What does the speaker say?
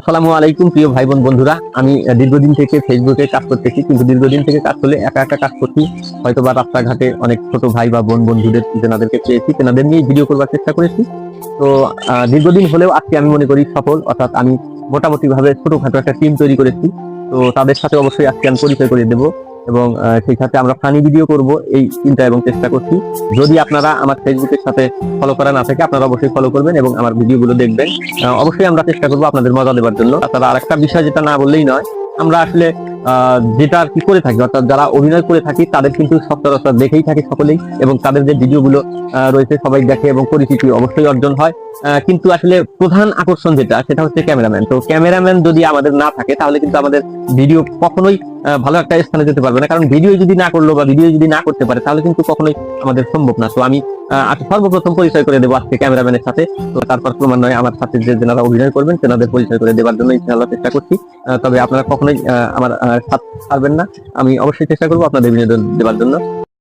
আসসালামু আলাইকুম প্রিয় ভাই বোন বন্ধুরা। আমি দীর্ঘদিন থেকে ফেসবুকে কাজ করতেছি, কিন্তু দীর্ঘদিন থেকে কাজ করলে একা একা কাজ করছি। হয়তোবা রাস্তাঘাটে অনেক ছোট ভাই বা বোন বন্ধুদের যেনাদেরকে পেয়েছি তেনাদের নিয়ে ভিডিও করবার চেষ্টা করেছি। তো দীর্ঘদিন হলেও আজকে আমি মনে করি সফল, অর্থাৎ আমি মোটামুটি ভাবে ছোটখাটো একটা টিম তৈরি করেছি। তো তাদের সাথে অবশ্যই আজকে আমি পরিচয় করে দেবো এবং সেই সাথে আমরা ফানি ভিডিও করব এই চিন্তা এবং চেষ্টা করছি। যদি আপনারা আমার ফেসবুকের সাথে ফলো করা না থাকে আপনারা অবশ্যই ফলো করবেন এবং আমার ভিডিওগুলো দেখবেন। অবশ্যই আমরা চেষ্টা করবো আপনাদের মজা দেওয়ার জন্য। তাছাড়া আরেকটা বিষয় যেটা না বললেই নয়, আমরা আসলে যেটা আর কি করে থাকি, অর্থাৎ যারা অভিনয় করে থাকি তাদের কিন্তু সচরাচর দেখেই থাকি সকলেই, এবং তাদের যে ভিডিওগুলো রয়েছে সবাই দেখে এবং পরিচিতি অবশ্যই অর্জন হয়। কিন্তু আসলে প্রধান আকর্ষণ যেটা সেটা হচ্ছে ক্যামেরাম্যান। তো ক্যামেরাম্যান যদি আমাদের না থাকে তাহলে কিন্তু আমাদের ভিডিও কখনোই ভালো একটা স্থানে যেতে পারবে না, কারণ ভিডিও যদি না করলো বা ভিডিও যদি না করতে পারে তাহলে কিন্তু কখনোই আমাদের সম্ভব না। তো আমি সর্বপ্রথম পরিচয় করে দেবো আজকে ক্যামেরাম্যানের সাথে। তো তারপর ক্রমান্বয়ে আমার সাথে যে যারা অভিনয় করবেন তেনাদের পরিচয় করে দেওয়ার জন্য ইনশাআল্লাহ চেষ্টা করছি। তবে আপনারা কখনোই আমার সাথ ছাড়বেন না, আমি অবশ্যই চেষ্টা করবো আপনাদের বিনোদন দেওয়ার জন্য।